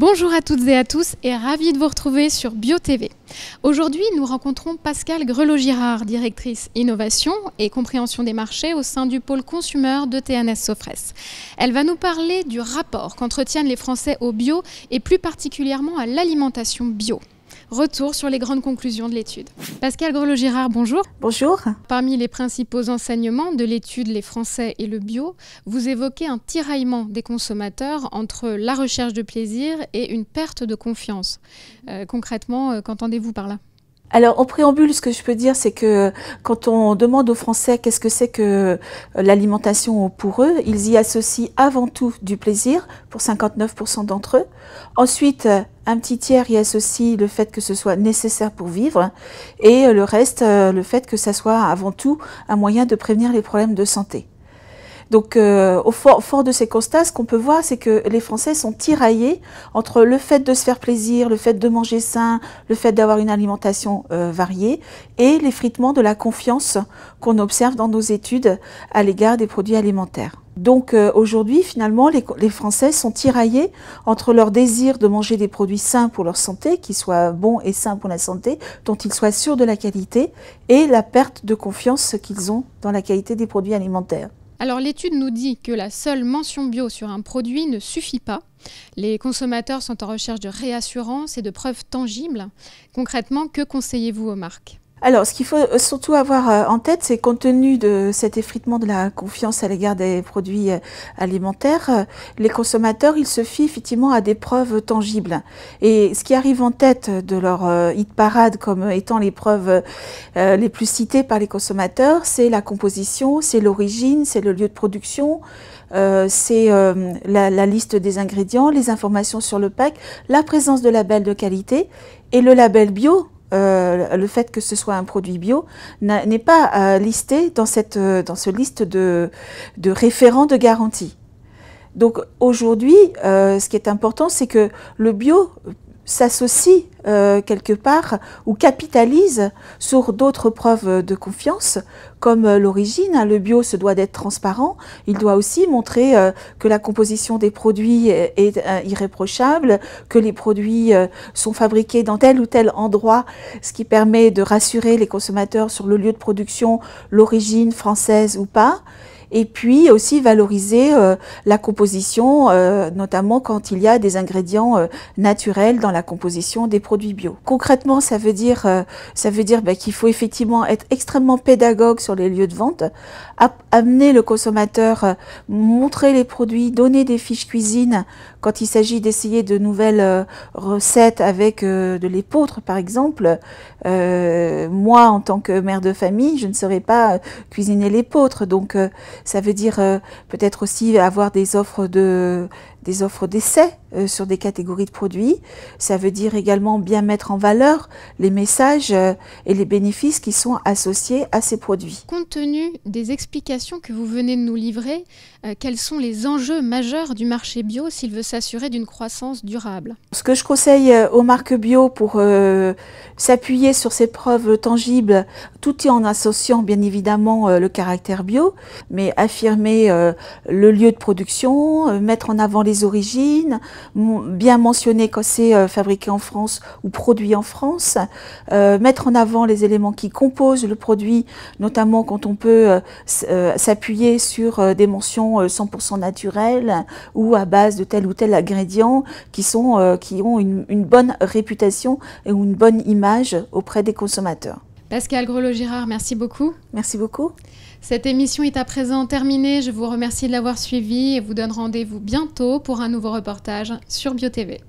Bonjour à toutes et à tous et ravi de vous retrouver sur BioTV. Aujourd'hui, nous rencontrons Pascale Grelot-Girard, directrice innovation et compréhension des marchés au sein du pôle consumer de TNS Sofres. Elle va nous parler du rapport qu'entretiennent les Français au bio et plus particulièrement à l'alimentation bio. Retour sur les grandes conclusions de l'étude. Pascale Grelot-Girard, bonjour. Bonjour. Parmi les principaux enseignements de l'étude Les Français et le bio, vous évoquez un tiraillement des consommateurs entre la recherche de plaisir et une perte de confiance. Concrètement, qu'entendez-vous par là ? Alors, en préambule, ce que je peux dire, c'est que quand on demande aux Français qu'est-ce que c'est que l'alimentation pour eux, ils y associent avant tout du plaisir, pour 59% d'entre eux. Ensuite, un petit tiers y associe le fait que ce soit nécessaire pour vivre, et le reste, le fait que ça soit avant tout un moyen de prévenir les problèmes de santé. Donc, au fort de ces constats, ce qu'on peut voir, c'est que les Français sont tiraillés entre le fait de se faire plaisir, le fait de manger sain, le fait d'avoir une alimentation variée et l'effritement de la confiance qu'on observe dans nos études à l'égard des produits alimentaires. Donc aujourd'hui, finalement, les Français sont tiraillés entre leur désir de manger des produits sains pour leur santé, qui soient bons et sains pour la santé, dont ils soient sûrs de la qualité, et la perte de confiance qu'ils ont dans la qualité des produits alimentaires. Alors l'étude nous dit que la seule mention bio sur un produit ne suffit pas. Les consommateurs sont en recherche de réassurance et de preuves tangibles. Concrètement, que conseillez-vous aux marques ? Alors, ce qu'il faut surtout avoir en tête, c'est compte tenu de cet effritement de la confiance à l'égard des produits alimentaires, les consommateurs, ils se fient effectivement à des preuves tangibles. Et ce qui arrive en tête de leur hit parade comme étant les preuves les plus citées par les consommateurs, c'est la composition, c'est l'origine, c'est le lieu de production, c'est la liste des ingrédients, les informations sur le pack, la présence de labels de qualité et le label bio. Le fait que ce soit un produit bio n'est pas listé dans ce liste de référents de garantie. Donc aujourd'hui, ce qui est important, c'est que le bio s'associe quelque part ou capitalise sur d'autres preuves de confiance comme l'origine. Le bio se doit d'être transparent, il doit aussi montrer que la composition des produits est irréprochable, que les produits sont fabriqués dans tel ou tel endroit, ce qui permet de rassurer les consommateurs sur le lieu de production, l'origine française ou pas. Et puis aussi valoriser la composition, notamment quand il y a des ingrédients naturels dans la composition des produits bio. Concrètement, ça veut dire qu'il faut effectivement être extrêmement pédagogue sur les lieux de vente, amener le consommateur, montrer les produits, donner des fiches cuisine quand il s'agit d'essayer de nouvelles recettes avec de l'épeautre par exemple. Moi, en tant que mère de famille, je ne saurais pas cuisiner l'épeautre, donc ça veut dire peut-être aussi avoir des offres d'essai sur des catégories de produits. Ça veut dire également bien mettre en valeur les messages et les bénéfices qui sont associés à ces produits. Compte tenu des explications que vous venez de nous livrer, quels sont les enjeux majeurs du marché bio s'il veut s'assurer d'une croissance durable ? Ce que je conseille aux marques bio pour s'appuyer sur ces preuves tangibles, tout en associant bien évidemment le caractère bio, mais affirmer le lieu de production, mettre en avant les origines, bien mentionner quand c'est fabriqué en France ou produit en France, mettre en avant les éléments qui composent le produit, notamment quand on peut s'appuyer sur des mentions 100% naturelles ou à base de tel ou tel ingrédient qui ont une bonne réputation et une bonne image auprès des consommateurs. Pascale Grelot-Girard, merci beaucoup. Merci beaucoup. Cette émission est à présent terminée. Je vous remercie de l'avoir suivie et vous donne rendez-vous bientôt pour un nouveau reportage sur BioTV.